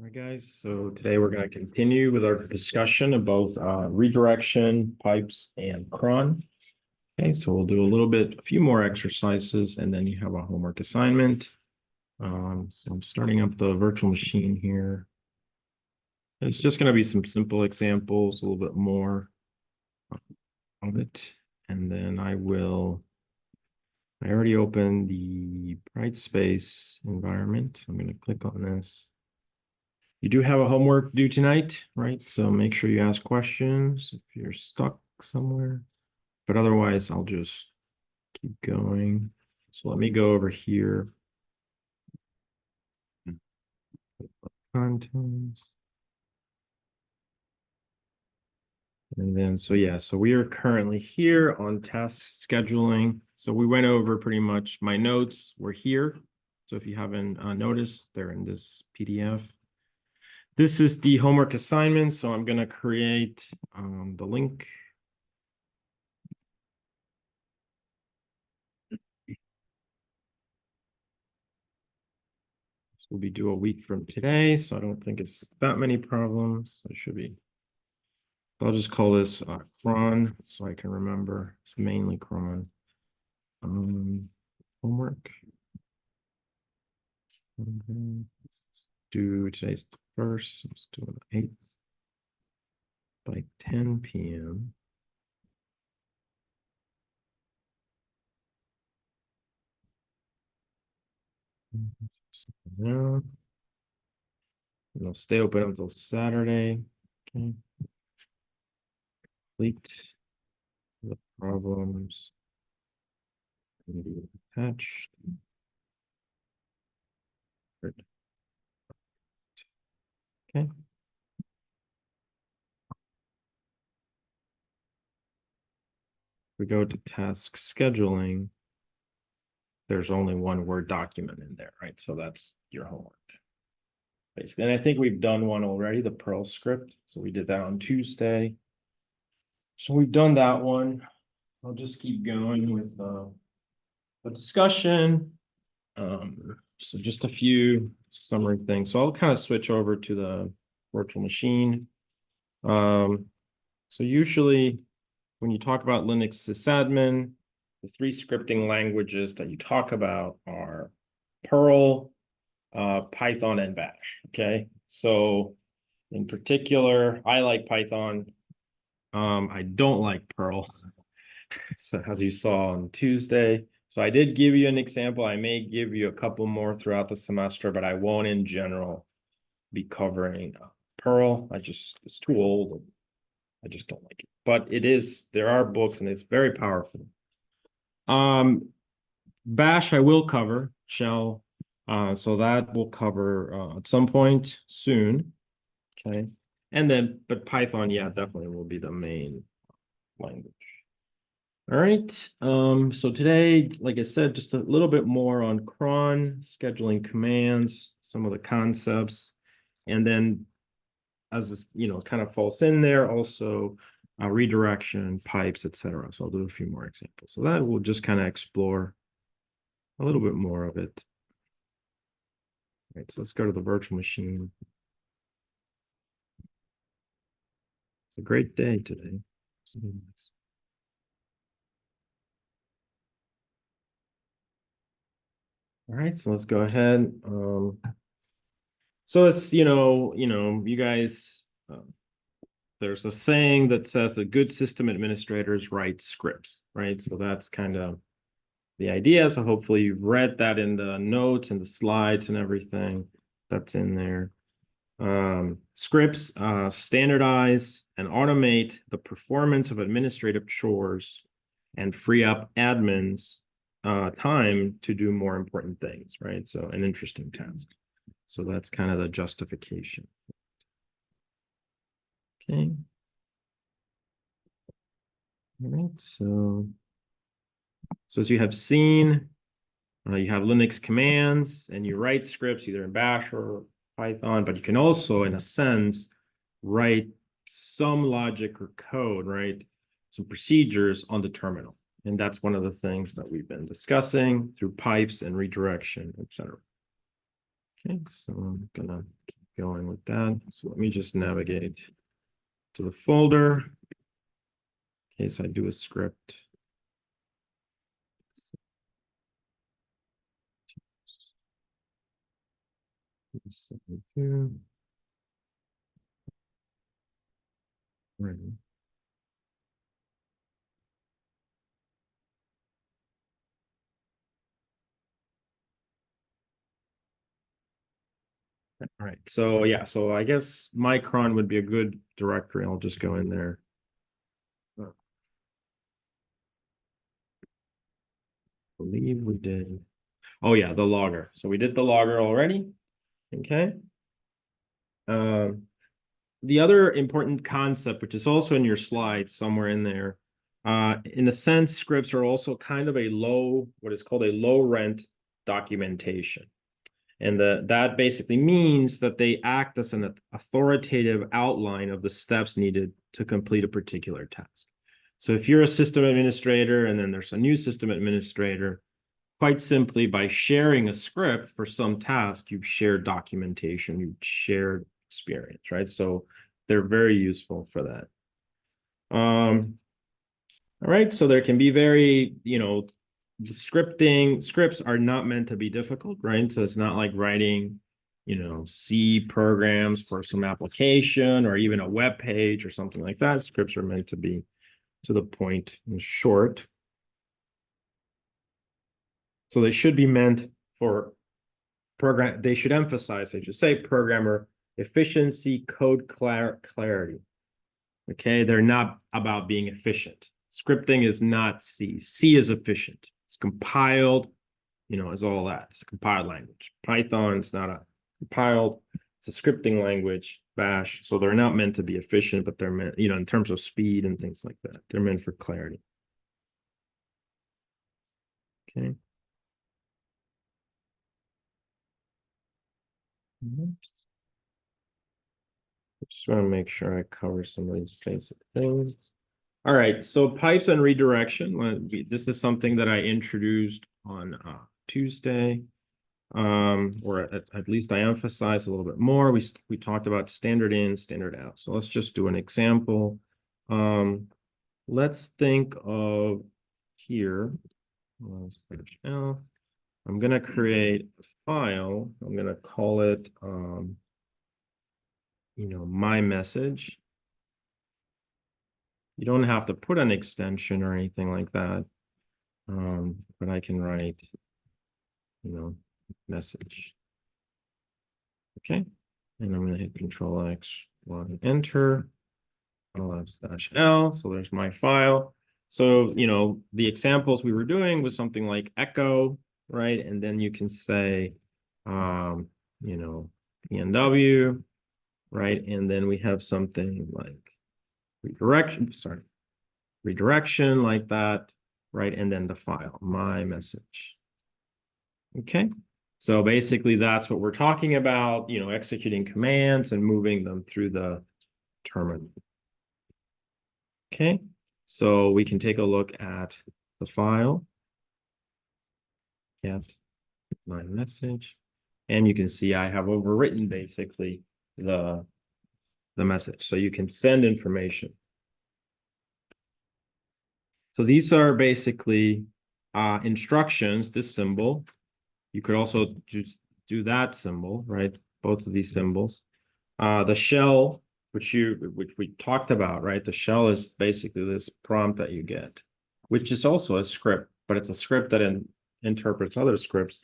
All right, guys, so today we're going to continue with our discussion of both redirection, pipes, and cron. Okay, so we'll do a few more exercises, and then you have a homework assignment. So I'm starting up the virtual machine here. It's just going to be some simple examples, a little bit more of it. And then I already opened the Brightspace environment. I'm going to click on this. You do have a homework due tonight, right? So make sure you ask questions if you're stuck somewhere. But otherwise, I'll just keep going. So let me go over here. Contents. And then, so we are currently here on task scheduling. So we went over pretty much my notes were here. So if you haven't noticed, they're in this PDF. This is the homework assignment, so I'm going to create the link. This will be due a week from today, so I don't think it's that many problems. It should be. So I'll just call this cron, so I can remember. It's mainly cron. Homework. Let's do today's the 1st. Let's do it 8th by 10 p.m. Now, it'll stay open until Saturday. Okay. Complete the problems. Attached. Okay. We go to task scheduling. There's only one Word document in there, right? So that's your homework. Basically, and I think we've done one already, the Perl script. So we did that on Tuesday. So we've done that one. I'll just keep going with the discussion. So just a few summary things. So I'll kind of switch over to the virtual machine. So usually when you talk about Linux sysadmin, the 3 scripting languages that you talk about are Perl, Python, and Bash. Okay, so in particular, I like Python. I don't like Perl. So as you saw on Tuesday. So I did give you an example. I may give you a couple more throughout the semester, but I won't in general be covering Perl. It's too old. I just don't like it. But there are books and it's very powerful. Bash I will cover, shell. So that we'll cover at some point soon. Okay. And then, but Python, yeah, definitely will be the main language. All right. So today, like I said, just a little bit more on cron, scheduling commands, some of the concepts, and then as this, kind of falls in there, also redirection, pipes, etc. So I'll do a few more examples. So that will just kind of explore a little bit more of it. All right, so let's go to the virtual machine. It's a great day today. All right, so let's go ahead. So it's, you guys, there's a saying that says that good system administrators write scripts, right? So that's kind of the idea. So hopefully you've read that in the notes and the slides and everything that's in there. Scripts standardize and automate the performance of administrative chores and free up admins time to do more important things, right? So an interesting task. So that's kind of the justification. Okay. All right, so as you have seen, you have Linux commands and you write scripts either in Bash or Python, but you can also, in a sense, write some logic or code, right? Some procedures on the terminal. And that's one of the things that we've been discussing through pipes and redirection, etc. Okay, so I'm gonna keep going with that. So let me just navigate to the folder in case I do a script. Right. All right. So yeah, so I guess Micron would be a good directory. I'll just go in there. I believe we did. Oh yeah, the logger. So we did the logger already. Okay. The other important concept, which is also in your slides somewhere in there, in a sense, scripts are also kind of a what is called a low rent documentation. And that basically means that they act as an authoritative outline of the steps needed to complete a particular task. So if you're a system administrator and then there's a new system administrator, quite simply by sharing a script for some task, you've shared documentation, you've shared experience, right? So they're very useful for that. All right, so there can be very, the scripts are not meant to be difficult, right? So it's not like writing, C programs for some application or even a web page or something like that. Scripts are meant to be to the point and short. So they should be meant for they should emphasize, I should say, programmer efficiency, code clarity. Okay, they're not about being efficient. Scripting is not C. C is efficient. It's compiled, is all that. It's a compiled language. Python is not a compiled. It's a scripting language, Bash. So they're not meant to be efficient, but they're meant, in terms of speed and things like that. They're meant for clarity. Okay. Just want to make sure I cover some of these basic things. All right, so pipes and redirection. This is something that I introduced on Tuesday, or at least I emphasized a little bit more. We talked about standard in, standard out. So let's just do an example. Let's think of here. I'm going to create a file. I'm going to call it, my message. You don't have to put an extension or anything like that. But I can write, message. Okay. And I'm going to hit Control X, one, enter. ls-l. So there's my file. So, the examples we were doing was something like echo, right? And then you can say, PNW, right? And then we have something like redirection like that, right? And then the file, my message. Okay. So basically that's what we're talking about, executing commands and moving them through the terminal. Okay. So we can take a look at the file. Get my message. And you can see I have overwritten basically the message. So you can send information. So these are basically instructions, this symbol. You could also just do that symbol, right? Both of these symbols. The shell, which we talked about, right? The shell is basically this prompt that you get, which is also a script, but it's a script that interprets other scripts.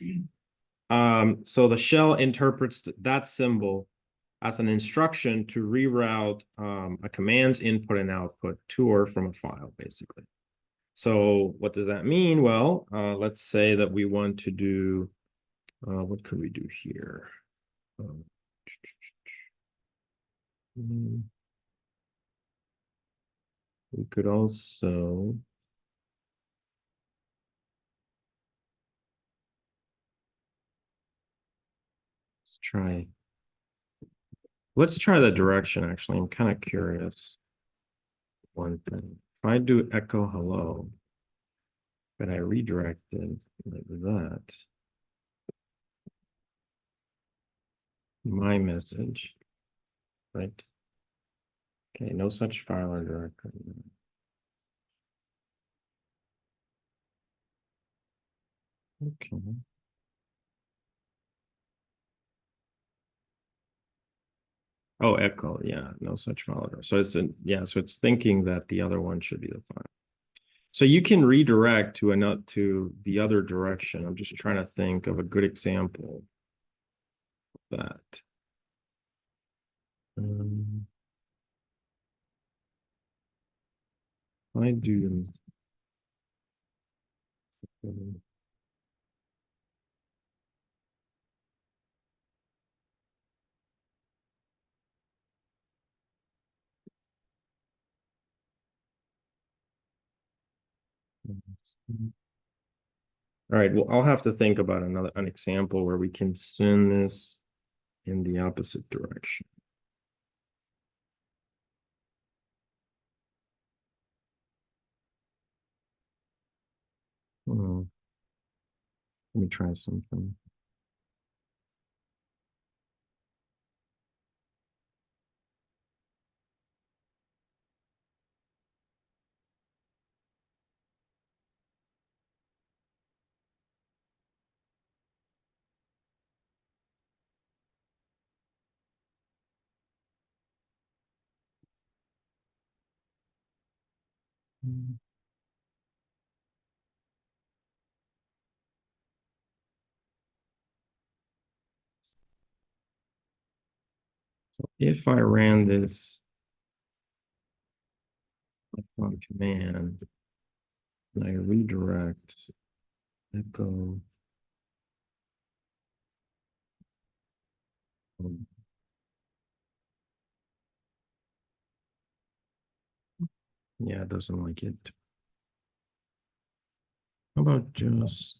So the shell interprets that symbol as an instruction to reroute a command's input and output to or from a file, basically. So what does that mean? Well, let's say that we want to do, what could we do here? We could also, let's try the direction, actually. I'm kind of curious. One thing. If I do echo hello, but I redirect it like that. my message, right? Okay, no such file or directory. Okay. Oh, echo, yeah, no such file. So it's so it's thinking that the other one should be the file. So you can redirect to the other direction. I'm just trying to think of a good example of that. I do. All right, well, I'll have to think about an example where we can send this in the opposite direction. Let me try something. So if I ran this on command, and I redirect, echo, yeah, it doesn't like it. How about just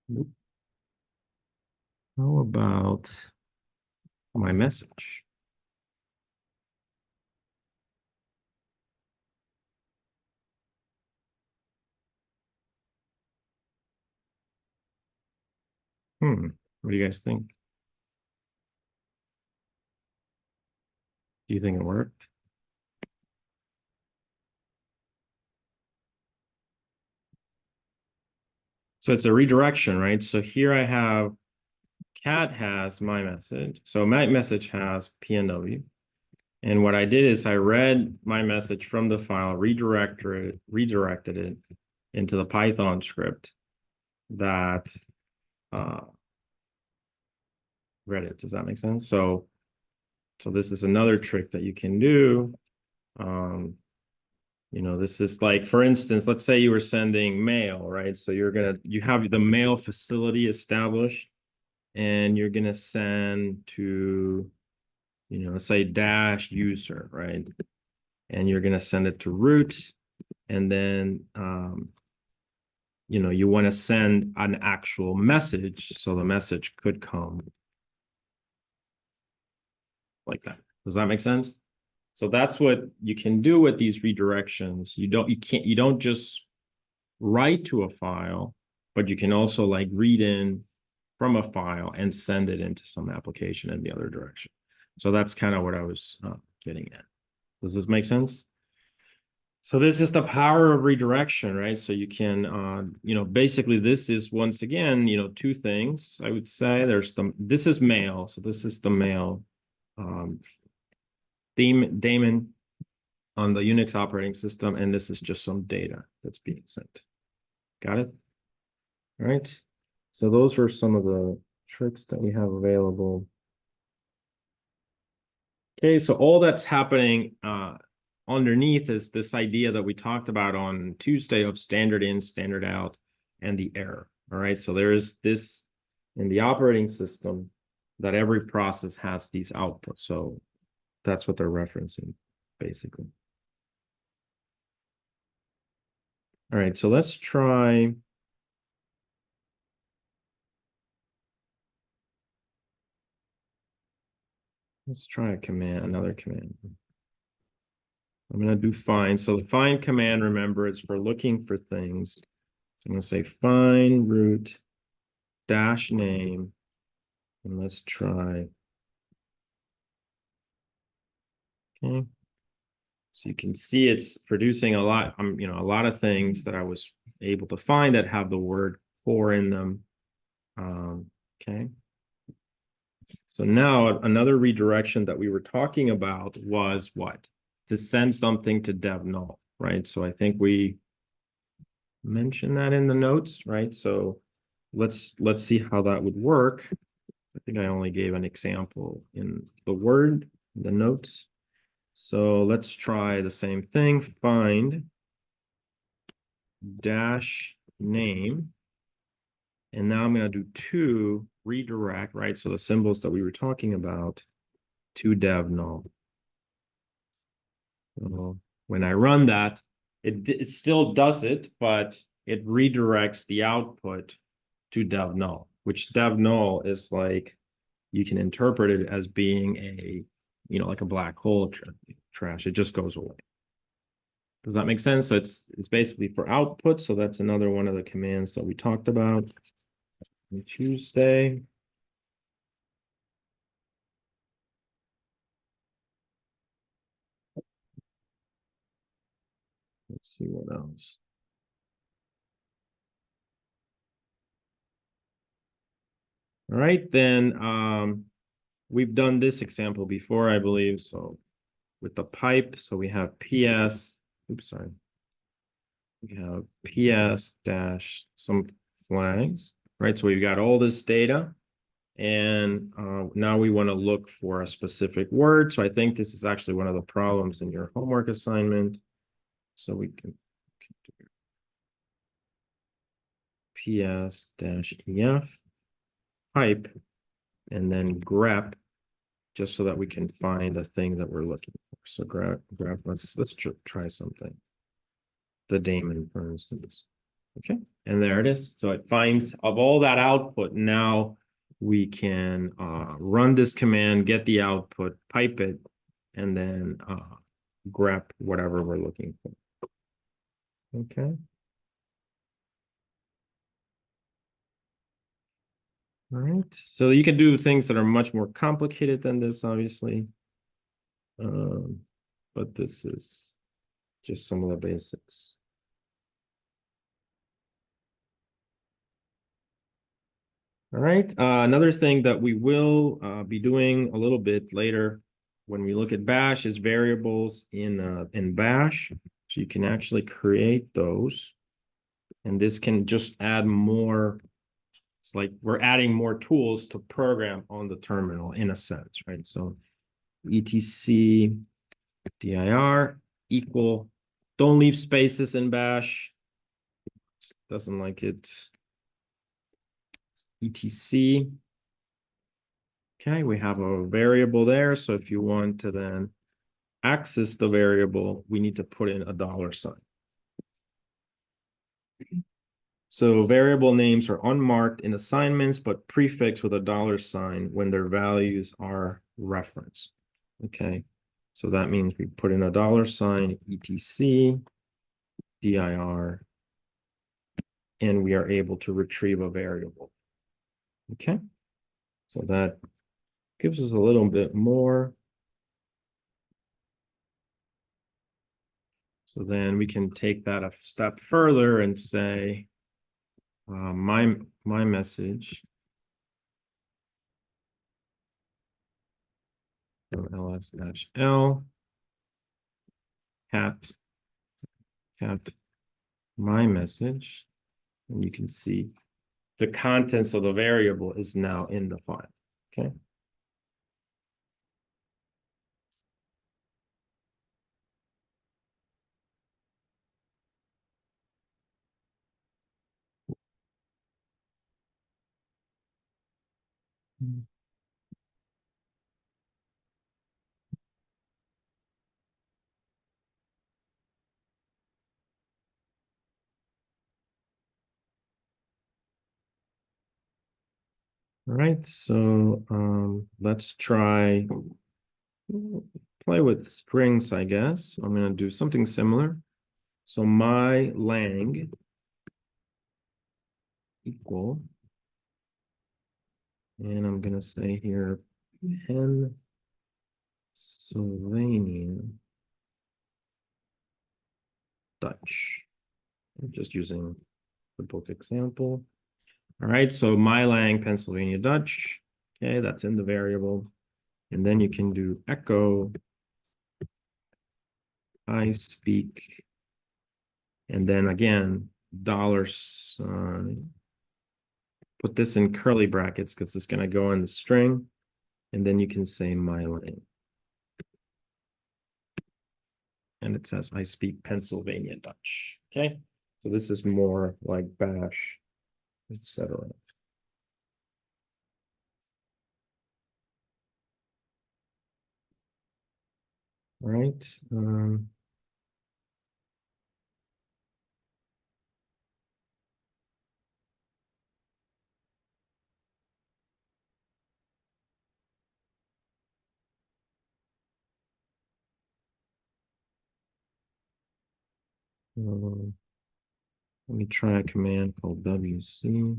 nope. How about my message? What do you guys think? Do you think it worked? So it's a redirection, right? So here I have cat has my message. So my message has PNW. And what I did is I read my message from the file, redirected it into the Python script that read it. Does that make sense? So this is another trick that you can do. This is like, for instance, let's say you were sending mail, right? So you have the mail facility established, and you're gonna send to, say dash user, right? And you're gonna send it to root, and then you want to send an actual message, so the message could come like that. Does that make sense? So that's what you can do with these redirections. You don't just write to a file, but you can also like read in from a file and send it into some application in the other direction. So that's kind of what I was getting at. Does this make sense? So this is the power of redirection, right? So you can, basically this is once again, two things I would say. This is mail. So this is the mail daemon on the Unix operating system. And this is just some data that's being sent. Got it? All right. So those are some of the tricks that we have available. Okay, so all that's happening underneath is this idea that we talked about on Tuesday of standard in, standard out, and the error. All right, so there is this in the operating system that every process has these outputs. So that's what they're referencing, basically. All right, so let's try. Let's try another command. I'm going to do find. So the find command, remember, is for looking for things. I'm going to say find root dash name, and let's try. Okay. So you can see it's producing a lot, a lot of things that I was able to find that have the word core in them. Okay. So now another redirection that we were talking about was what? To send something to dev null, right? So I think we mentioned that in the notes, right? So let's see how that would work. I think I only gave an example in the notes. So let's try the same thing. Find dash name. And now I'm going to do to redirect, right? So the symbols that we were talking about to dev null. So when I run that, it still does it, but it redirects the output to dev null, which dev null is like, you can interpret it as being a, like a black hole trash. It just goes away. Does that make sense? So it's basically for output. So that's another one of the commands that we talked about on Tuesday. Let's see what else. All right, then we've done this example before, I believe. So with the pipe, so we have PS, oops, sorry. We have PS dash some flags, right? So we've got all this data. And now we want to look for a specific word. So I think this is actually one of the problems in your homework assignment. So we can do PS-EF pipe and then grep, just so that we can find the thing that we're looking for. So grep, let's try something. The daemon, for instance. Okay, and there it is. So it finds of all that output. Now we can run this command, get the output, pipe it, and then grep whatever we're looking for. Okay. All right. So you can do things that are much more complicated than this, obviously. But this is just some of the basics. All right. Another thing that we will be doing a little bit later when we look at Bash is variables in Bash. So you can actually create those. And this can just add more. It's like we're adding more tools to program on the terminal in a sense, right? So etc dir equal, don't leave spaces in Bash. Doesn't like it. etc. Okay, we have a variable there. So if you want to then access the variable, we need to put in a $sign. So variable names are unmarked in assignments, but prefixed with a $sign when their values are referenced. Okay, so that means we put in a $sign, etc, dir, and we are able to retrieve a variable. Okay, so that gives us a little bit more. So then we can take that a step further and say, my message, so ls-l cat my message, and you can see the contents of the variable is now in the file. Okay. All right, so let's try play with strings, I guess. I'm going to do something similar. So my lang equal, and I'm going to say here, Pennsylvania Dutch. I'm just using the book example. All right, so mylang Pennsylvania Dutch. Okay, that's in the variable. And then you can do echo I speak, and then again, $sign. Put this in curly brackets because it's going to go in the string. And then you can say mylang. And it says, I speak Pennsylvania Dutch. Okay, so this is more like bash, etc. All right. Let me try a command called WC.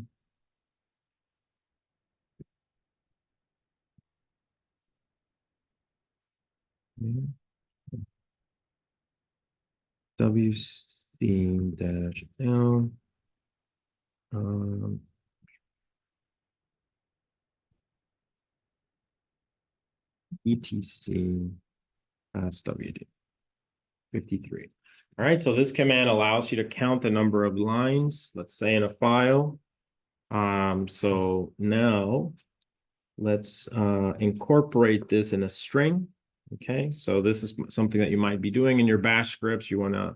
WC-L. etc pass WD 53. All right, so this command allows you to count the number of lines, let's say in a file. So now let's incorporate this in a string. Okay, so this is something that you might be doing in your bash scripts. You want to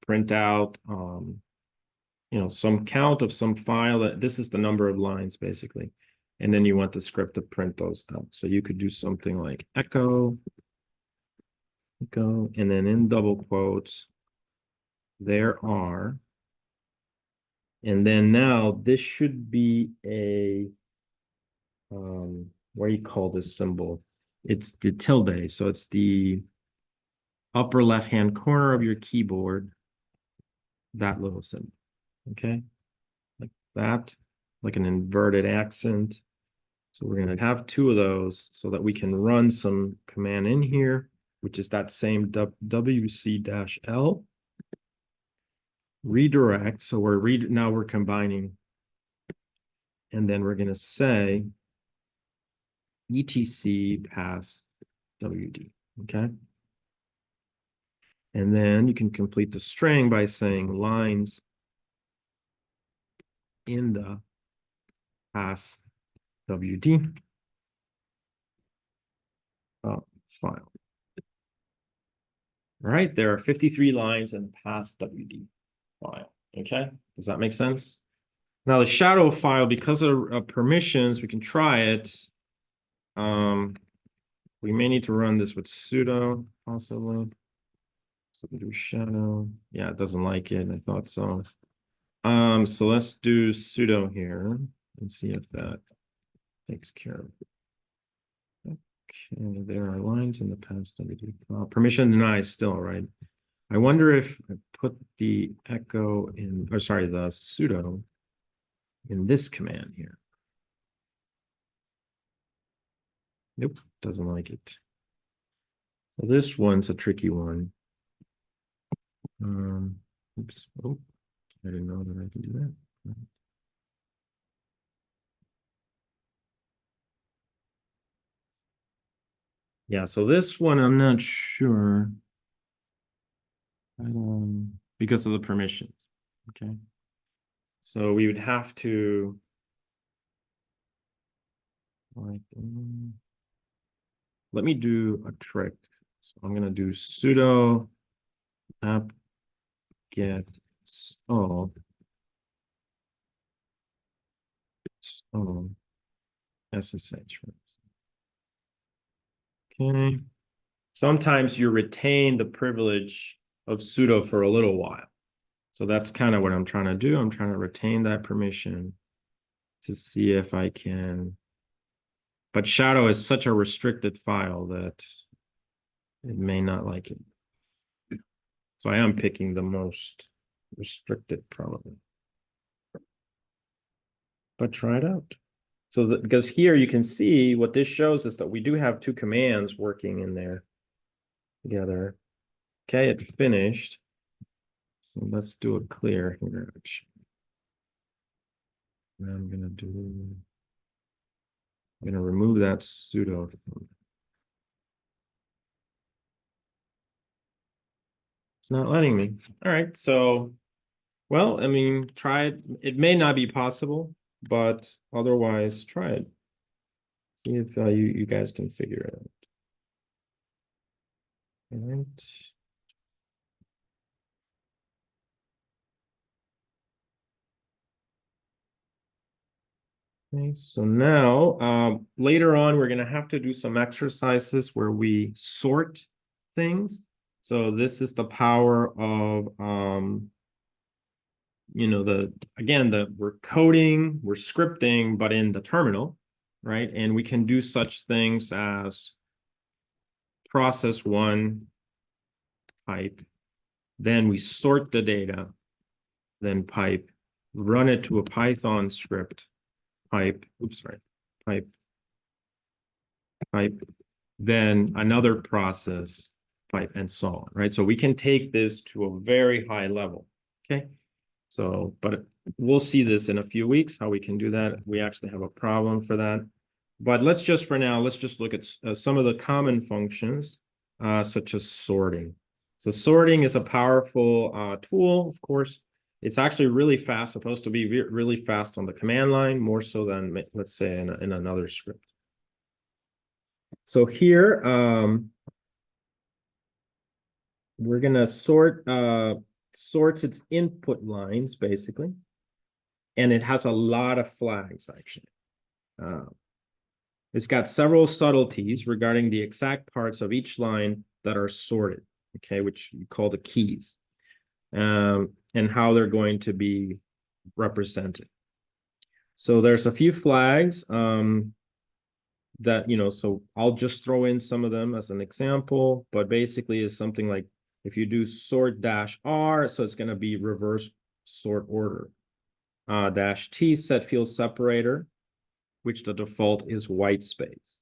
print out some count of some file. That this is the number of lines basically. And then you want the script to print those out. So you could do something like echo, and then in double quotes, there are, and then now this should be a, what do you call this symbol? It's the tilde. So it's the upper left-hand corner of your keyboard, that little symbol, okay? Like that, like an inverted accent. So we're going to have two of those so that we can run some command in here, which is that same WC-L redirect. So now we're combining, and then we're going to say etc pass WD, okay? And then you can complete the string by saying lines in the pass WD file. All right, there are 53 lines in pass WD file, okay? Does that make sense? Now the shadow file, because of permissions, we can try it. We may need to run this with sudo, possibly. So we do shadow. Yeah, it doesn't like it. I thought so. So let's do sudo here and see if that takes care of it. Okay, there are lines in the past. Permission denied still, right? I wonder if I put the echo in, or sorry, the sudo in this command here. Nope, doesn't like it. So this one's a tricky one. Oops. Oh, I didn't know that I could do that. Yeah, so this one I'm not sure. Because of the permissions. Okay. So we would have to let me do a trick. So I'm gonna do sudo apt get install SSH. Okay. Sometimes you retain the privilege of sudo for a little while. So that's kind of what I'm trying to do. I'm trying to retain that permission to see if I can. But shadow is such a restricted file that it may not like it. So I am picking the most restricted probably. but try it out. So that, because here you can see what this shows is that we do have two commands working in there together. Okay, it finished. So let's do a clear here. I'm gonna remove that sudo. It's not letting me. All right, so, well, I mean, try it. It may not be possible, but otherwise, try it. See if you guys can figure it out. All right. Okay, so now later on, we're going to have to do some exercises where we sort things. So this is the power of, you know, we're coding, we're scripting, but in the terminal, right? And we can do such things as process one pipe, then we sort the data, then pipe, run it to a Python script, pipe, pipe, then another process, pipe, and so on, right? So we can take this to a very high level, okay? So, but we'll see this in a few weeks, how we can do that. We actually have a problem for that. But let's just, for now, let's just look at some of the common functions, such as sorting. So sorting is a powerful tool, of course. It's actually really fast, supposed to be really fast on the command line, more so than, let's say, in another script. So here, we're gonna sorts its input lines, basically. And it has a lot of flags, actually. It's got several subtleties regarding the exact parts of each line that are sorted, okay, which you call the keys, and how they're going to be represented. So there's a few flags that, you know, so I'll just throw in some of them as an example, but basically is something like if you do sort -r, so it's going to be reverse sort order. -t set field separator, which the default is white space.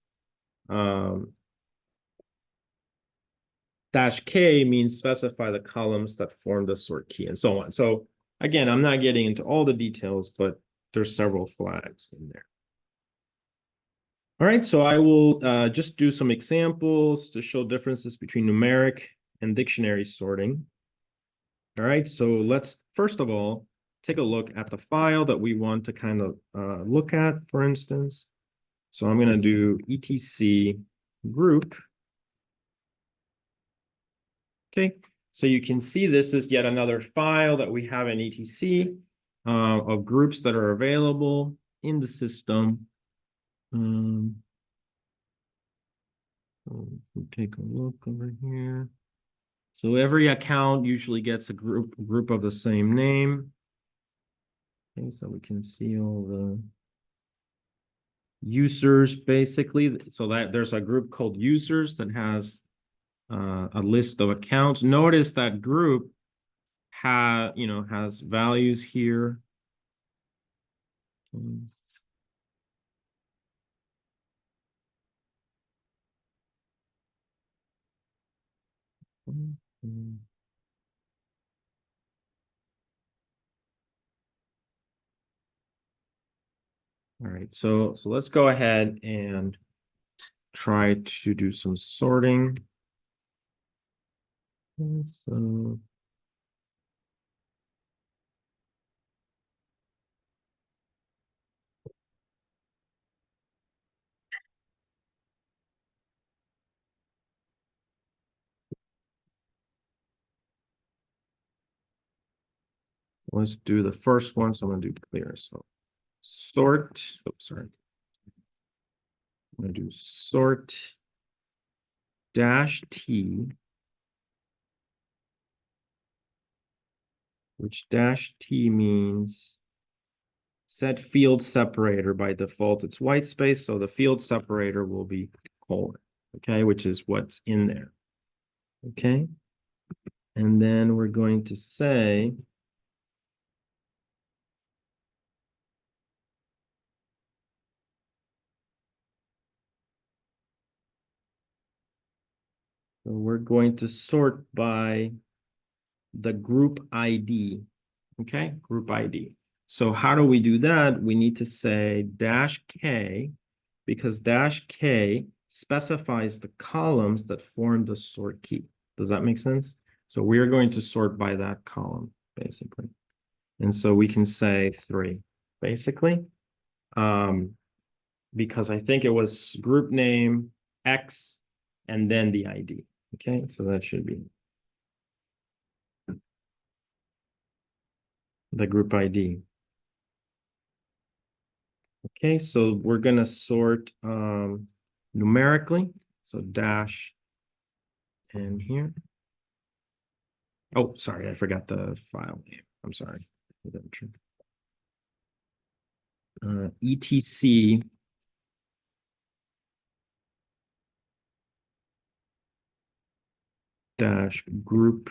-k means specify the columns that form the sort key and so on. So again, I'm not getting into all the details, but there's several flags in there. All right, so I will just do some examples to show differences between numeric and dictionary sorting. All right, so let's first of all take a look at the file that we want to kind of look at, for instance. So I'm going to do etc group. Okay, so you can see this is yet another file that we have in etc of groups that are available in the system. We'll take a look over here. So every account usually gets a group of the same name. Okay, so we can see all the users basically. So that there's a group called users that has a list of accounts. Notice that group has values here. All right, so let's go ahead and try to do some sorting. So let's do the first one. So I'm going to do clear. So sort, sorry. I'm going to do sort -t, which -t means set field separator. By default, it's white space. So the field separator will be colon, okay, which is what's in there. Okay. And then we're going to say So we're going to sort by the group ID. Okay, group ID. So how do we do that? We need to say dash K, because dash K specifies the columns that form the sort key. Does that make sense? So we are going to sort by that column, basically. And so we can say 3, basically. Because I think it was group name, X, and then the ID. Okay, so that should be the group ID. Okay, so we're gonna sort numerically. So dash in here. Oh, sorry, I forgot the file name. I'm sorry. etc dash group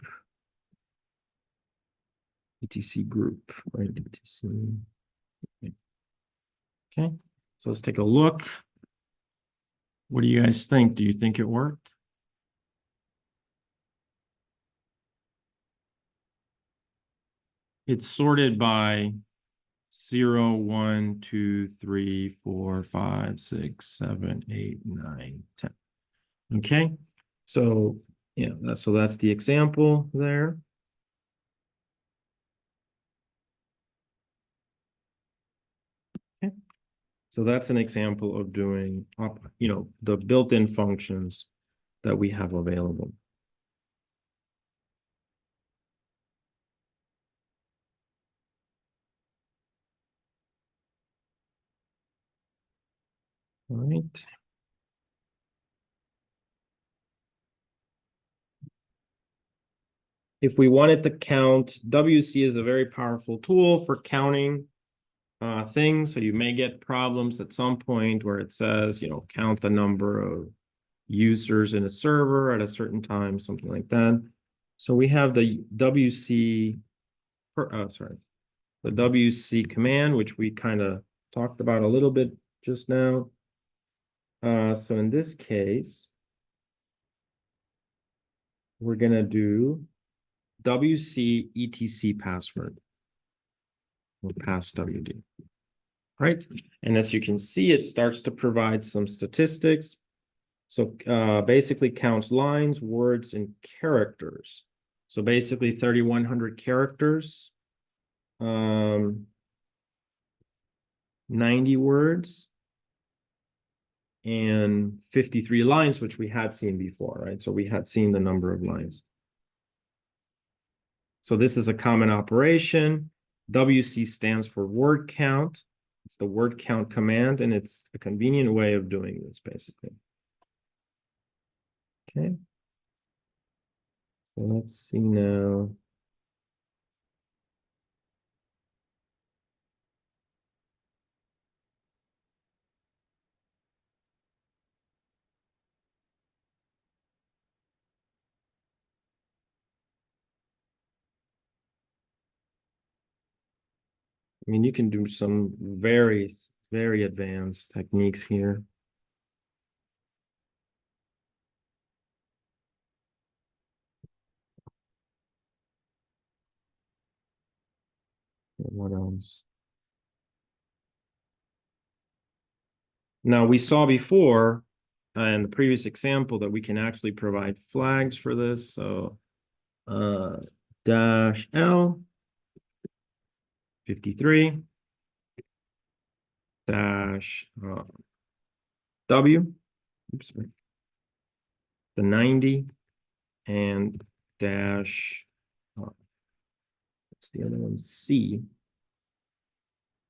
etc group, right? etc. Okay, so let's take a look. What do you guys think? Do you think it worked? It's sorted by 0, 1, 2, 3, 4, 5, 6, 7, 8, 9, 10. Okay, so yeah, so that's the example there. Okay, so that's an example of doing the built-in functions that we have available. All right. If we wanted to count, WC is a very powerful tool for counting things. So you may get problems at some point where it says, count the number of users in a server at a certain time, something like that. So we have the WC, the WC command, which we kind of talked about a little bit just now. So in this case, we're gonna do WC etc password or pass WD, right? And as you can see, it starts to provide some statistics. So basically counts lines, words, and characters. So basically 3,100 characters, 90 words, and 53 lines, which we had seen before, right? So we had seen the number of lines. So this is a common operation. WC stands for word count. It's the word count command, and it's a convenient way of doing this, basically. Okay. So let's see now. I mean, you can do some very, very advanced techniques here. What else? Now, we saw before in the previous example that we can actually provide flags for this. So dash L 53 dash W, oops, sorry, the 90 and dash, what's the other one? C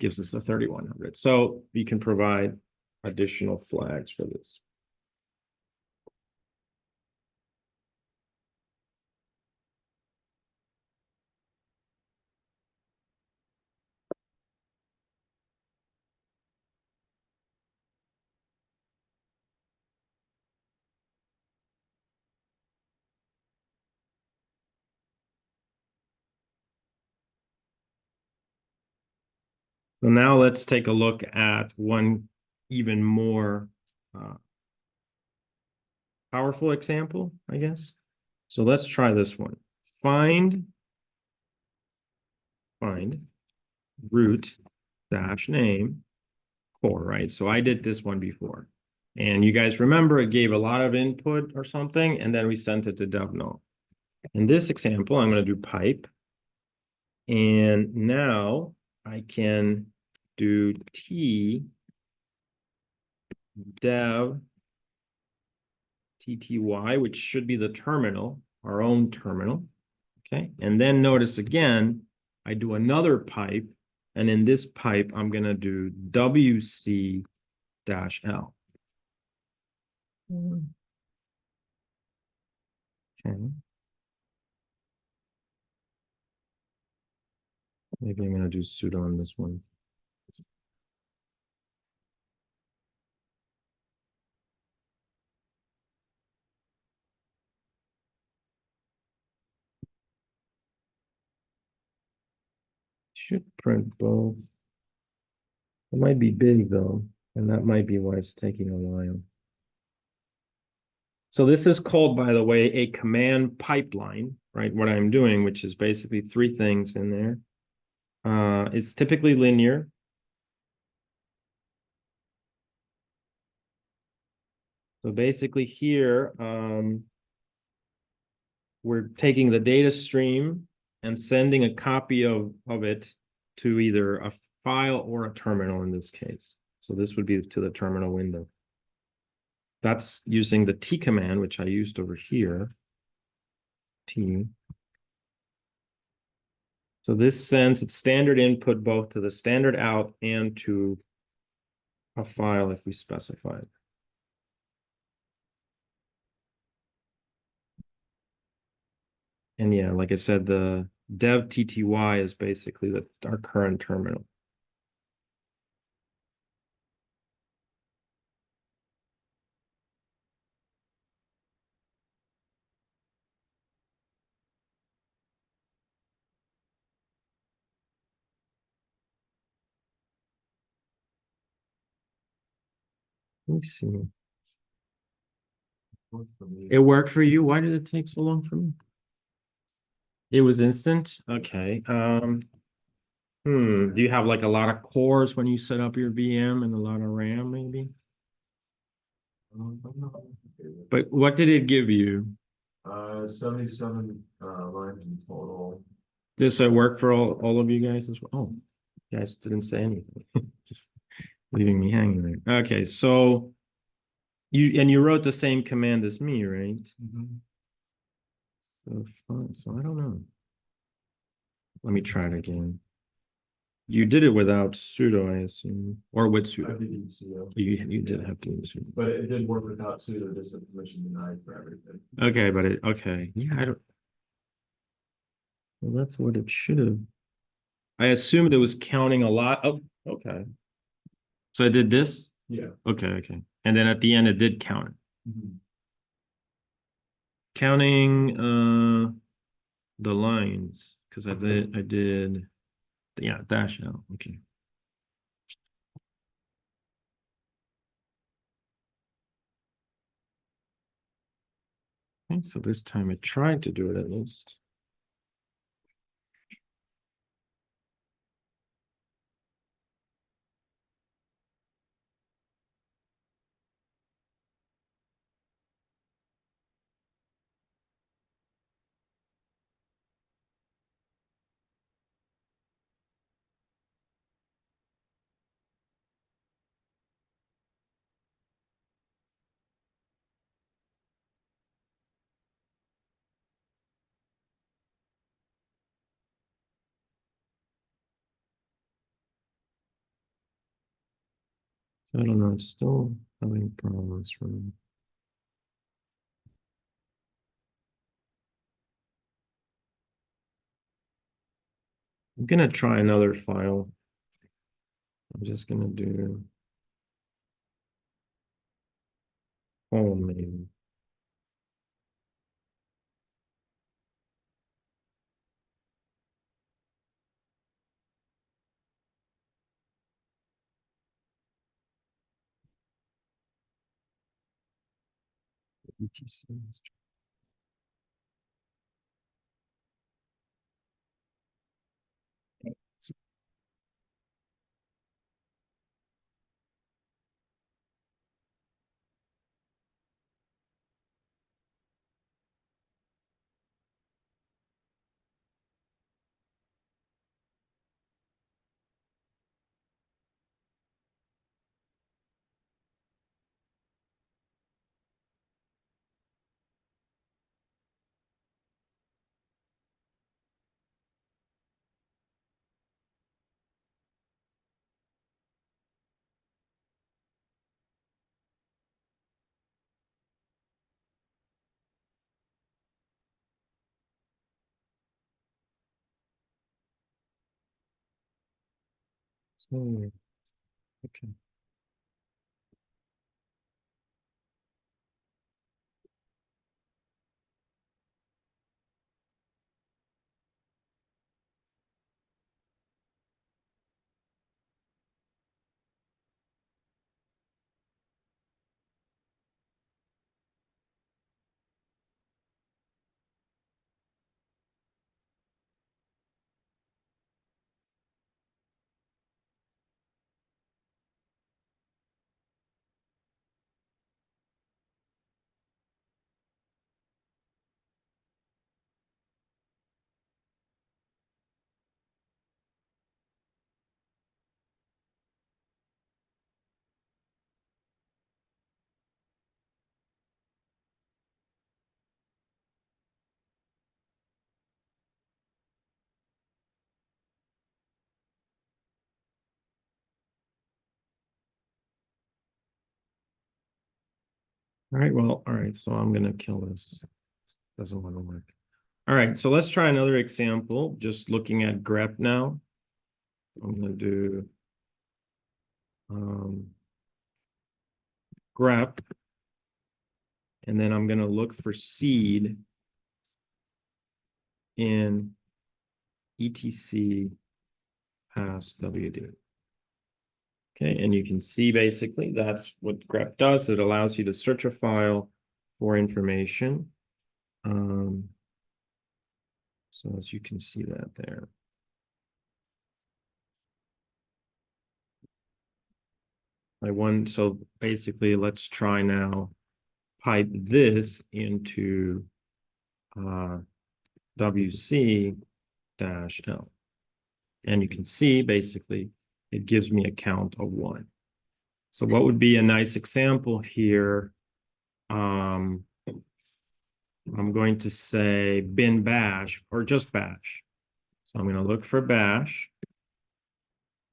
gives us a 3,100. So you can provide additional flags for this. So now let's take a look at one even more powerful example, I guess. So let's try this one. Find root dash name core, right? So I did this one before. And you guys remember it gave a lot of input or something, and then we sent it to DevNode. In this example, I'm going to do pipe. And now I can do T dev TTY, which should be the terminal, our own terminal. Okay. And then notice again, I do another pipe. And in this pipe, I'm going to do WC-L. Okay. Maybe I'm going to do sudo on this one. Should print both. It might be big though, and that might be why it's taking a while. So this is called, by the way, a command pipeline, right? What I'm doing, which is basically three things in there. It's typically linear. So basically here, we're taking the data stream and sending a copy of it to either a file or a terminal in this case. So this would be to the terminal window. That's using the T command, which I used over here. T. So this sends its standard input both to the standard out and to a file if we specify it. And yeah, like I said, the dev TTY is basically our current terminal. Let me see. It worked for you. Why did it take so long for me? It was instant. Okay. Do you have like a lot of cores when you set up your VM and a lot of RAM maybe? But what did it give you? 77 lines in total. Does it work for all of you guys as well? Oh, you guys didn't say anything. Just leaving me hanging there. Okay, so you wrote the same command as me, right? So fine. So I don't know. Let me try it again. You did it without sudo, I assume, or with I sudo. did use sudo, You did have to use sudo. but it did work without sudo, just a permission denied for everything. Okay, but okay. Yeah, I don't. Well, that's what it should have. I assumed it was counting a lot. Oh, okay. So I did this? Yeah. Okay. And then at the end, it did count. Counting the lines, because I did, yeah, dash L. Okay. Okay, so this time it tried to do it at least. So I don't know, it's still having problems for me. I'm gonna try another file. I'm just gonna do home maybe. So, okay. All right, well, all right, so I'm gonna kill this. Doesn't want to work. All right, so let's try another example, just looking at grep now. I'm gonna do grep, and then I'm gonna look for seed in etc pass WD. Okay, and you can see basically that's what grep does. It allows you to search a file for information. So as you can see that there. So basically let's try now pipe this into WC-L. And you can see basically it gives me a count of 1. So what would be a nice example here? I'm going to say bin bash or just bash. So I'm going to look for bash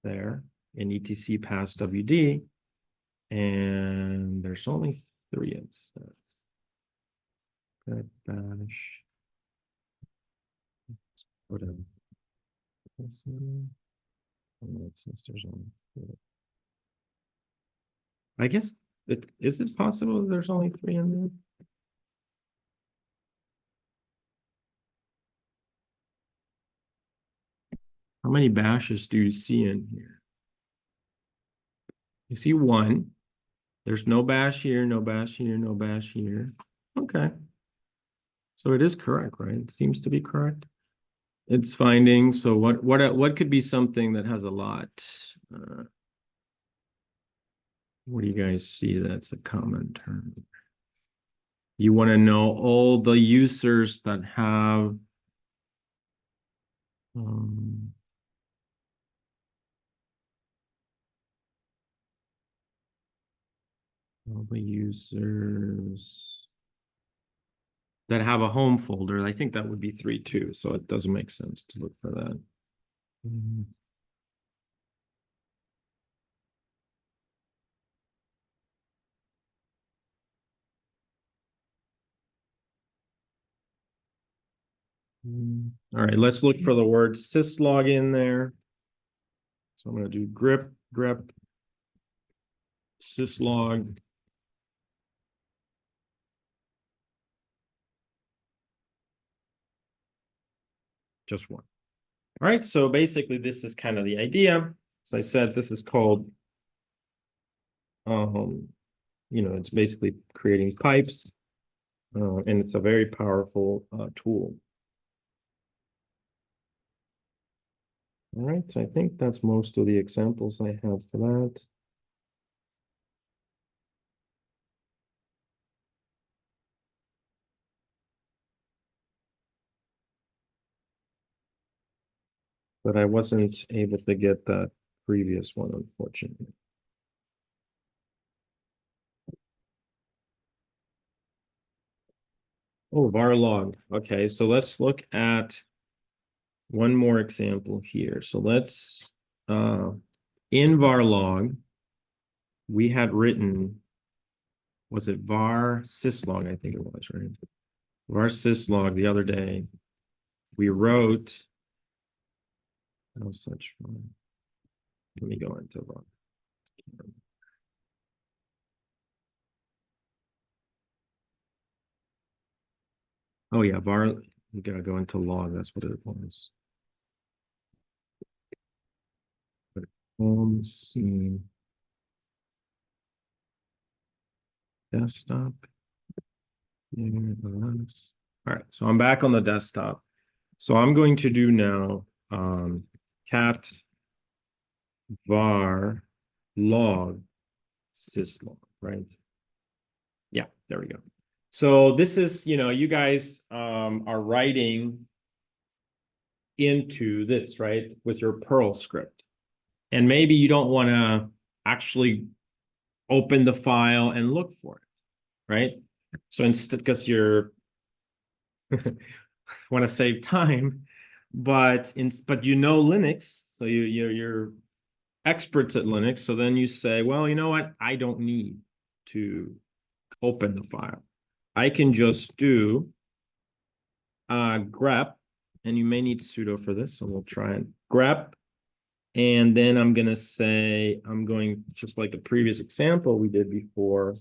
there in etc pass WD. And there's only 3 instances. Good bash. Whatever. I guess is it possible that there's only 3 in there? How many bashes do you see in here? You see 1. There's no bash here, no bash here, no bash here. Okay. So it is correct, right? It seems to be correct. It's finding. So what could be something that has a lot? What do you guys see that's a common term? You want to know all the users that have all the users that have a home folder. I think that would be 3 too, so it doesn't make sense to look for that. All right, let's look for the word syslog in there. So I'm going to do grep syslog. Just 1. All right, so basically this is kind of the idea. As I said, this is called, it's basically creating pipes. and it's a very powerful tool. All right, so I think that's most of the examples I have for that. But I wasn't able to get that previous one, unfortunately. Oh, var log. Okay, so let's look at one more example here. So let's, in var log, we had written, was it var syslog? I think it was, right? Var syslog the other day. We wrote, no such fun. Let me go into log. Oh yeah, var, we gotta go into log, that's what it was. Home scene. Desktop. All right, so I'm back on the desktop. So I'm going to do now cat var log syslog, right? Yeah, there we go. So this is, you guys are writing into this, right, with your Perl script. And maybe you don't want to actually open the file and look for it, right? So instead, because you're want to save time, but Linux, so you're experts at Linux. So then you say, well, you know what? I don't need to open the file. I can just do grep, and you may need sudo for this, so we'll try it. Grep, and then I'm gonna say, I'm going just like the previous example we did before.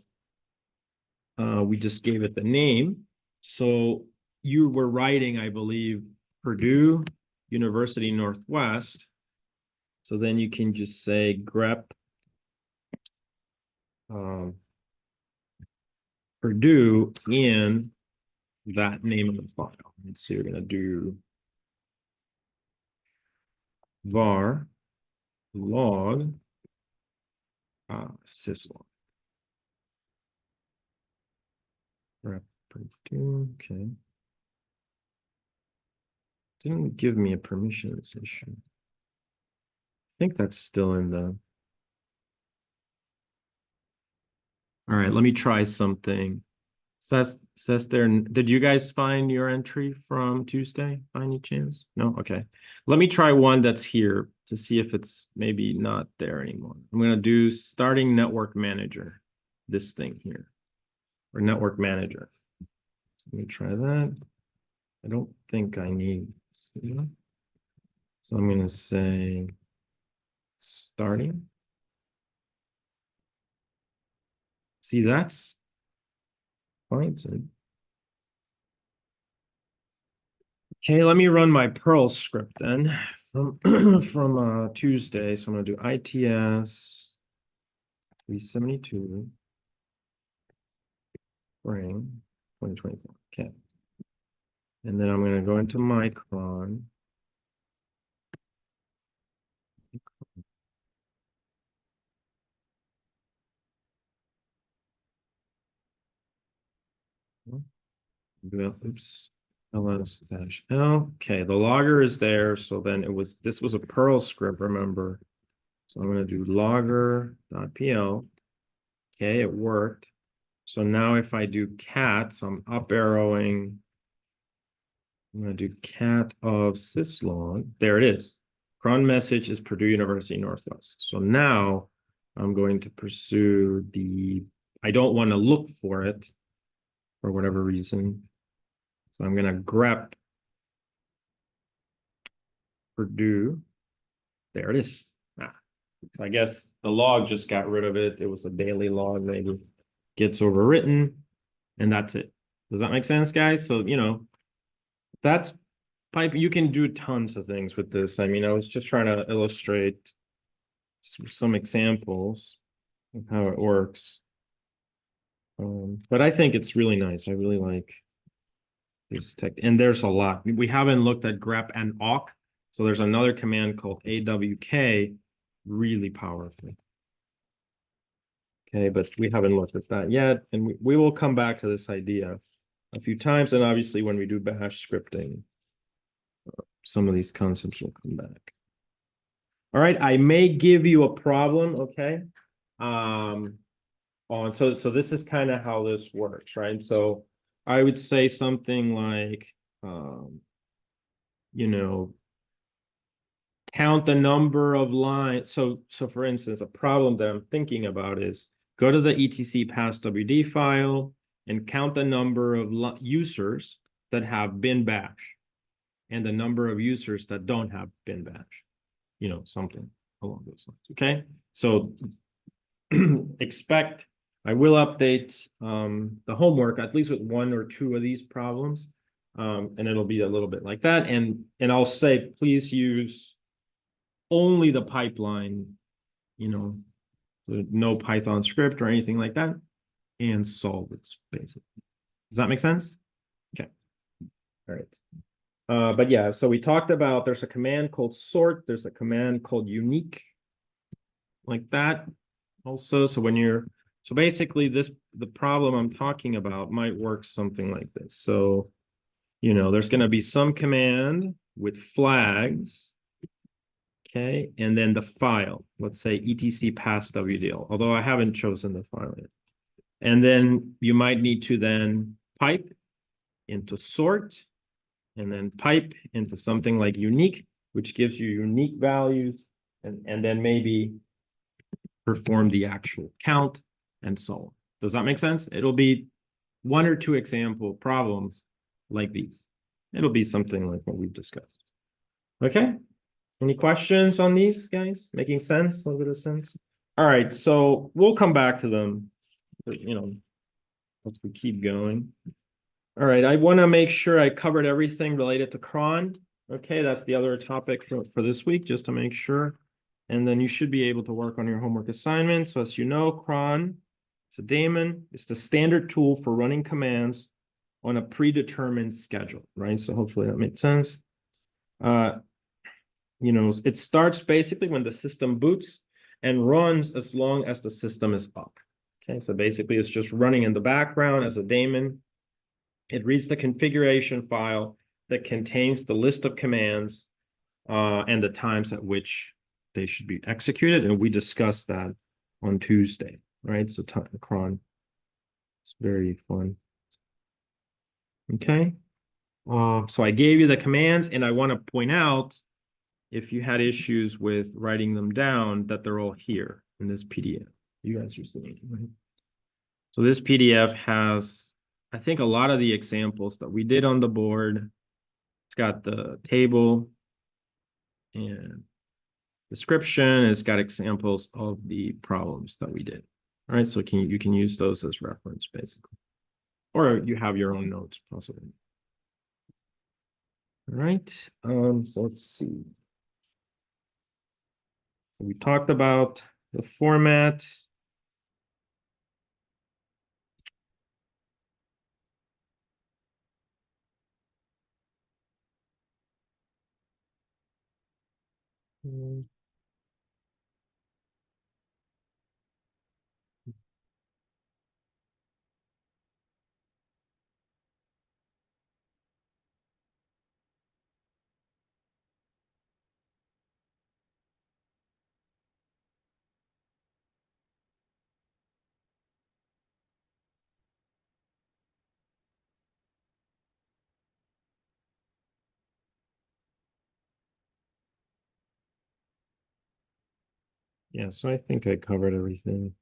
We just gave it the name. So you were writing, I believe, Purdue University Northwest. So then you can just say grep Purdue in that name of the file. And so you're going to do var log syslog. Grep Purdue, okay. Didn't give me a permissions issue. I think that's still in the. All right, let me try something. Says there, did you guys find your entry from Tuesday by any chance? No? Okay. Let me try one that's here to see if it's maybe not there anymore. I'm going to do starting network manager, this thing here, or network manager. So let me try that. I don't think I need, so I'm going to say starting. See, that's fine. Okay, let me run my Perl script then from from Tuesday. So I'm going to do ITS 372 spring 2024. Okay. And then I'm going to go into Micron. Oops. ls-l. Okay, the logger is there. So then this was a Perl script, remember. So I'm going to do logger.pl. Okay, it worked. So now if I do cat, so I'm up arrowing. I'm going to do cat of syslog. There it is. Cron message is Purdue University Northwest. So now I'm going to pursue I don't want to look for it for whatever reason. So I'm going to grep Purdue. There it is. So I guess the log just got rid of it. It was a daily log, maybe gets overwritten, and that's it. Does that make sense, guys? So, that's pipe. You can do tons of things with this. I mean, I was just trying to illustrate some examples of how it works. But I think it's really nice. I really like this tech, and there's a lot. We haven't looked at grep and awk, so there's another command called awk, really powerful. Okay, but we haven't looked at that yet, and we will come back to this idea a few times, and obviously when we do bash scripting, some of these concepts will come back. All right, I may give you a problem, okay? So this is kind of how this works, right? So I would say something like, you know, count the number of lines. So for instance, a problem that I'm thinking about is go to the etc passwd file and count the number of users that have bin bash and the number of users that don't have bin bash, you know, something along those lines. Okay, so expect I will update the homework at least with one or two of these problems, and it'll be a little bit like that. And I'll say please use only the pipeline, you know, no Python script or anything like that, and solve this basically. Does that make sense? Okay. All right. But yeah, so we talked about there's a command called sort, there's a command called unique, like that also. So when you're so basically the problem I'm talking about might work something like this. So, you know, there's going to be some command with flags. Okay, and then the file, let's say etc passwd, although I haven't chosen the file yet. And then you might need to then pipe into sort, and then pipe into something like unique, which gives you unique values, and then maybe perform the actual count and so on. Does that make sense? It'll be one or two example problems like these. It'll be something like what we've discussed. Okay. Any questions on these guys? Making sense? A little bit of sense? All right, so we'll come back to them, you know, as we keep going. All right, I want to make sure I covered everything related to cron. Okay, that's the other topic for this week, just to make sure. And then you should be able to work on your homework assignments. So as you know, cron, it's a daemon. It's the standard tool for running commands on a predetermined schedule, right? So hopefully that makes sense. You know, it starts basically when the system boots and runs as long as the system is up. Okay, so basically it's just running in the background as a daemon. It reads the configuration file that contains the list of commands and the times at which they should be executed. And we discussed that on Tuesday, right? So cron, it's very fun. Okay. So I gave you the commands, and I want to point out, if you had issues with writing them down, that they're all here in this PDF. You guys are seeing it, right? So this PDF has, I think, a lot of the examples that we did on the board. It's got the table and description. It's got examples of the problems that we did. All right, so you can use those as reference, basically. Or you have your own notes, possibly. All right, so let's see. We talked about the format. Yeah, so I think I covered everything.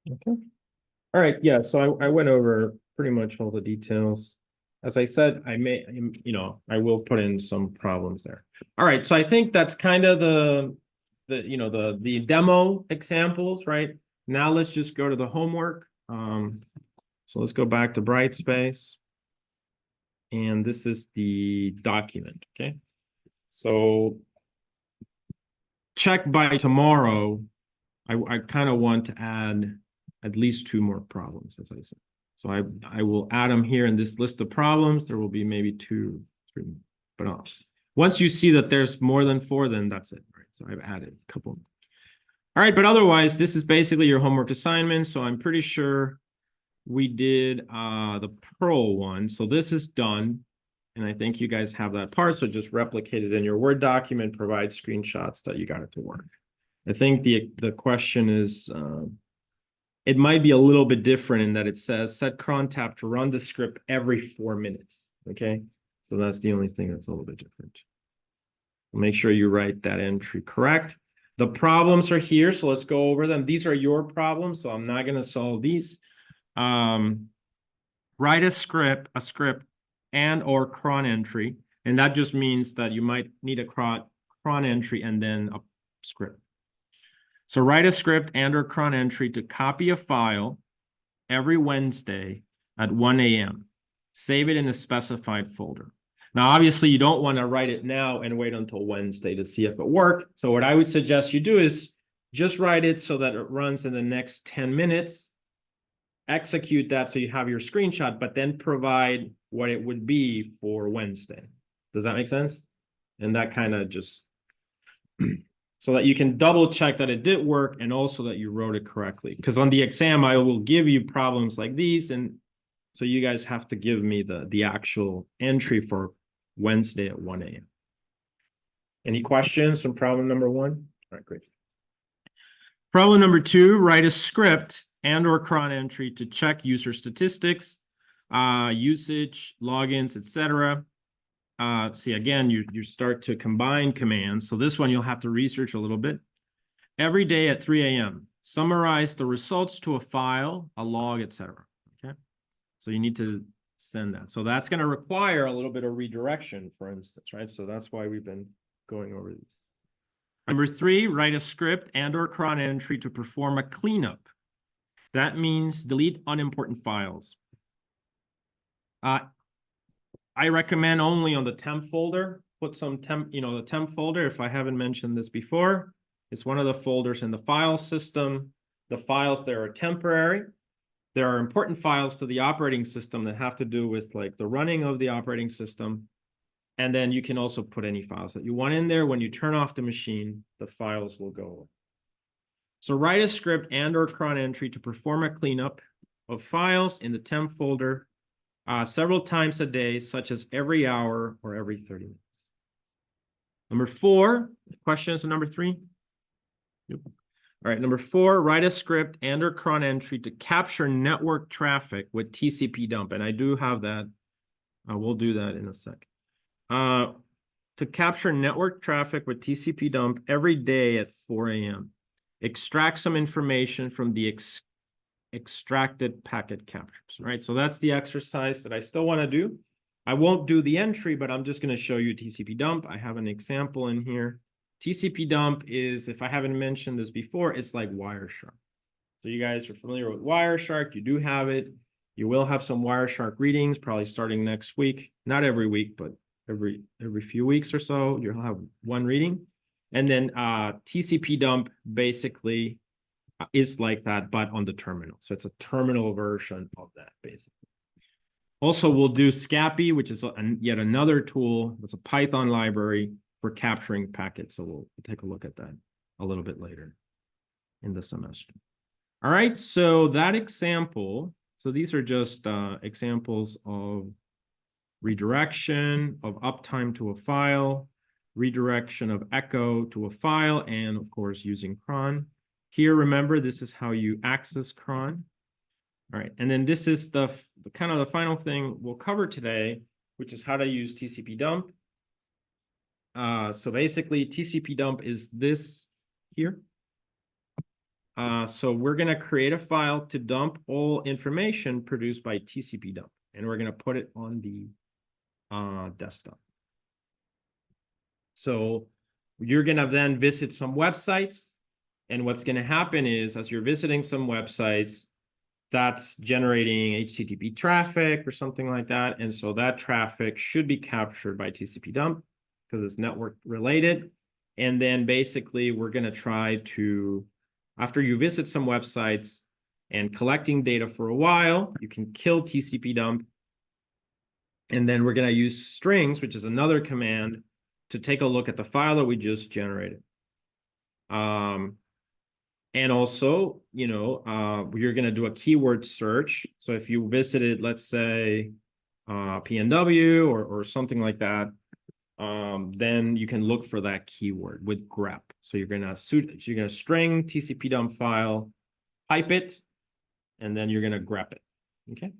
Okay. All right. Yeah. So I went over pretty much all the details. As I said, I will put in some problems there. All right. So I think that's kind of the demo examples, right? Now let's just go to the homework. So let's go back to Brightspace. And this is the document, okay? So check by tomorrow. I kind of want to add at least 2 more problems, as I said. So I will add them here in this list of problems. There will be maybe 2, 3, but once you see that there's more than 4, then that's it, right? So I've added a couple. All right, but otherwise, this is basically your homework assignment. So I'm pretty sure we did the Perl one. So this is done. And I think you guys have that part. So just replicate it in your Word document, provide screenshots that you got it to work. I think the question is, it might be a little bit different in that it says set cron tab to run the script every 4 minutes. Okay, so that's the only thing that's a little bit different. Make sure you write that entry correct. The problems are here, so let's go over them. These are your problems, so I'm not going to solve these. Write a script and or cron entry, and that just means that you might need a cron entry and then a script. So write a script and or cron entry to copy a file every Wednesday at 1 a.m. Save it in a specified folder. Now, obviously, you don't want to write it now and wait until Wednesday to see if it worked. So what I would suggest you do is just write it so that it runs in the next 10 minutes. Execute that so you have your screenshot, but then provide what it would be for Wednesday. Does that make sense? And that kind of just so that you can double check that it did work and also that you wrote it correctly. Because on the exam, I will give you problems like these. And so you guys have to give me the actual entry for Wednesday at 1 a.m. Any questions on problem number 1? All right, great. Problem number 2, write a script and or cron entry to check user statistics, usage, logins, etc. See, again, you start to combine commands. So this one you'll have to research a little bit. Every day at 3 a.m., summarize the results to a file, a log, etc. Okay, so you need to send that. So that's going to require a little bit of redirection, for instance, right? So that's why we've been going over these. Number 3, write a script and or cron entry to perform a cleanup. That means delete unimportant files. I recommend only on the temp folder, put some temp, the temp folder, if I haven't mentioned this before, it's one of the folders in the file system. The files there are temporary. There are important files to the operating system that have to do with like the running of the operating system. And then you can also put any files that you want in there. When you turn off the machine, the files will go away. So write a script and or cron entry to perform a cleanup of files in the temp folder several times a day, such as every hour or every 30 minutes. Number 4, questions on number 3? Yep. All right, number 4, write a script and or cron entry to capture network traffic with TCP dump. And I do have that. We'll do that in a sec. To capture network traffic with TCP dump every day at 4 a.m. Extract some information from the extracted packet captures, right? So that's the exercise that I still want to do. I won't do the entry, but I'm just going to show you TCP dump. I have an example in here. TCP dump is, if I haven't mentioned this before, it's like Wireshark. So you guys are familiar with Wireshark. You do have it. You will have some Wireshark readings probably starting next week. Not every week, but every few weeks or so, you'll have one reading. And then TCP dump basically is like that, but on the terminal. So it's a terminal version of that, basically. Also, we'll do Scapy, which is yet another tool. It's a Python library for capturing packets. So we'll take a look at that a little bit later in the semester. All right, so that example, so these are just examples of redirection of uptime to a file, redirection of echo to a file, and of course, using cron. Here, remember, this is how you access cron. All right, and then this is the kind of the final thing we'll cover today, which is how to use TCP dump. So basically, TCP dump is this here. So we're going to create a file to dump all information produced by TCP dump, and we're going to put it on the desktop. So you're gonna then visit some websites. And what's gonna happen is, as you're visiting some websites, that's generating HTTP traffic or something like that. And so that traffic should be captured by TCP dump because it's network related. And then basically we're going to try to, after you visit some websites and collecting data for a while, you can kill TCP dump. And then we're going to use strings, which is another command, to take a look at the file that we just generated. And also, you know, you're going to do a keyword search. So if you visited, let's say, PNW or something like that, then you can look for that keyword with grep. So you're going to string TCP dump file, pipe it, and then you're going to grep it. Okay.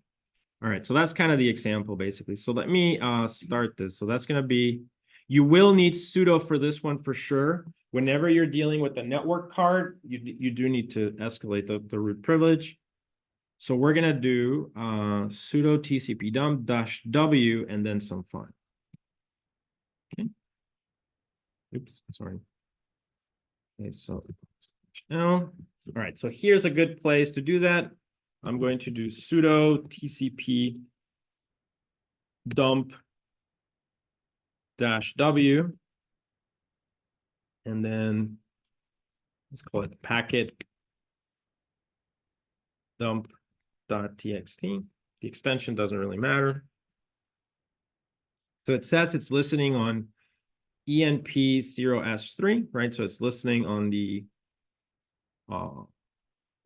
All right. So that's kind of the example, basically. So let me start this. So that's going to be, you will need sudo for this one for sure. Whenever you're dealing with the network card, you do need to escalate the root privilege. So we're going to do sudo TCP dump -w and then some file. Okay. Oops, sorry. Okay, so now, all right, so here's a good place to do that. I'm going to do sudo TCP dump -w. And then let's call it packet dump.txt. The extension doesn't really matter. So it says it's listening on ENP0S3, right? So it's listening on the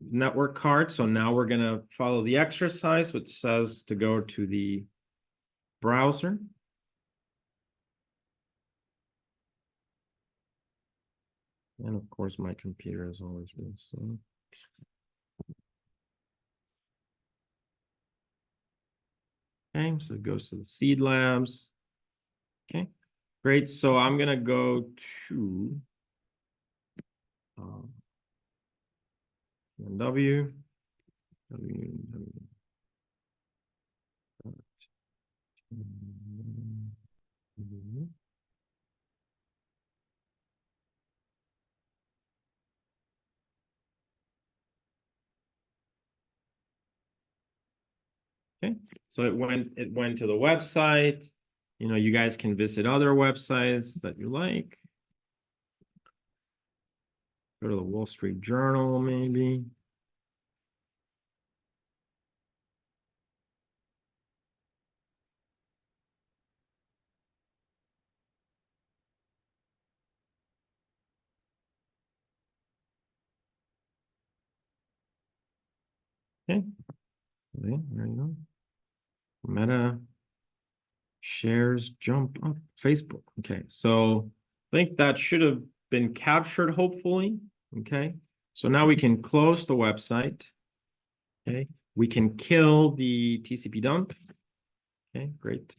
network card. So now we're going to follow the exercise, which says to go to the browser. And of course, my computer is always really slow. Okay, so it goes to the seed labs. Okay, great. So I'm going to go to W. Okay, so it went to the website. You know, you guys can visit other websites that you like. Go to the Wall Street Journal, maybe. Okay, there you go. Meta shares jump up Facebook. Okay, so I think that should have been captured, hopefully. Okay, so now we can close the website. Okay, we can kill the TCP dump. Okay, great.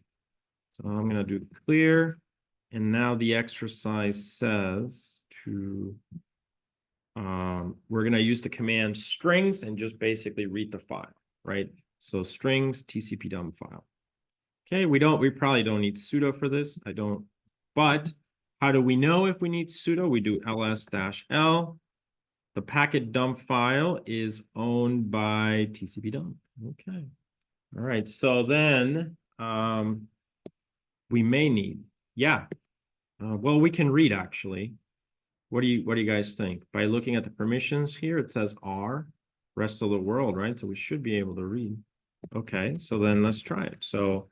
So I'm going to do clear. And now the exercise says to, we're going to use the command strings and just basically read the file, right? So strings TCP dump file. Okay, we probably don't need sudo for this. I don't, but how do we know if we need sudo? We do ls-l. The packet dump file is owned by TCP dump. Okay. All right. So then we may need, yeah. Well, we can read actually. What do you guys think? By looking at the permissions here, it says R, rest of the world, right? So we should be able to read. Okay, so then let's try it. So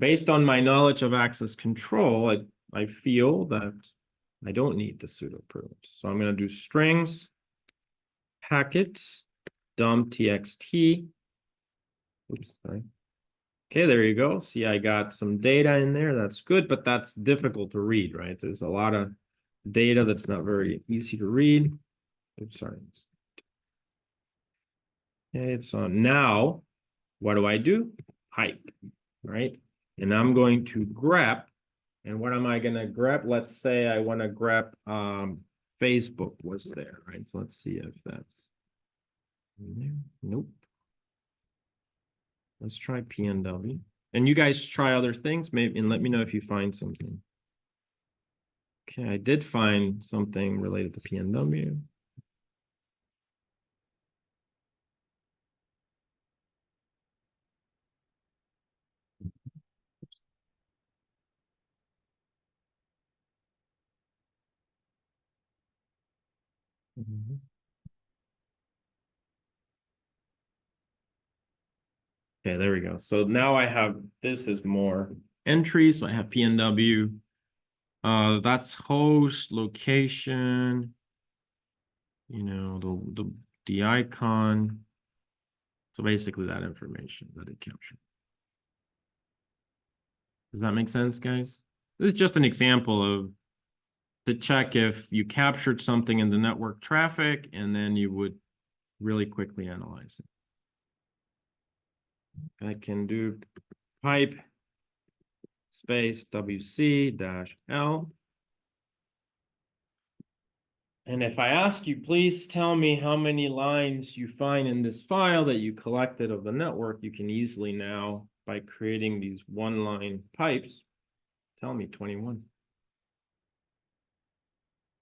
based on my knowledge of access control, I feel that I don't need the sudo privilege. So I'm going to do strings packet dump txt. Oops, sorry. Okay, there you go. See, I got some data in there. That's good, but that's difficult to read, right? There's a lot of data that's not very easy to read. Oops, sorry. Okay, so now what do I do? Pipe, right? And I'm going to grep. And what am I going to grep? Let's say I want to grep Facebook was there, right? So let's see if that's in there. Nope. Let's try PNW. And you guys try other things, maybe, and let me know if you find something. Okay, I did find something related to PNW. Okay, there we go. So now I have, this is more entries. So I have PNW. That's host, location, you know, the icon. So basically that information that it captured. Does that make sense, guys? This is just an example of to check if you captured something in the network traffic, and then you would really quickly analyze it. I can do pipe space WC-L. And if I ask you, please tell me how many lines you find in this file that you collected of the network, you can easily now, by creating these one-line pipes, tell me 21.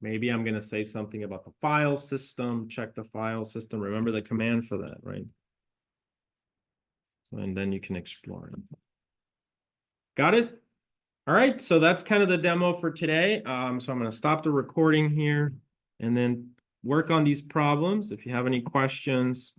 Maybe I'm going to say something about the file system, check the file system. Remember the command for that, right? And then you can explore it. Got it? All right, so that's kind of the demo for today. So I'm going to stop the recording here and then work on these problems. If you have any questions,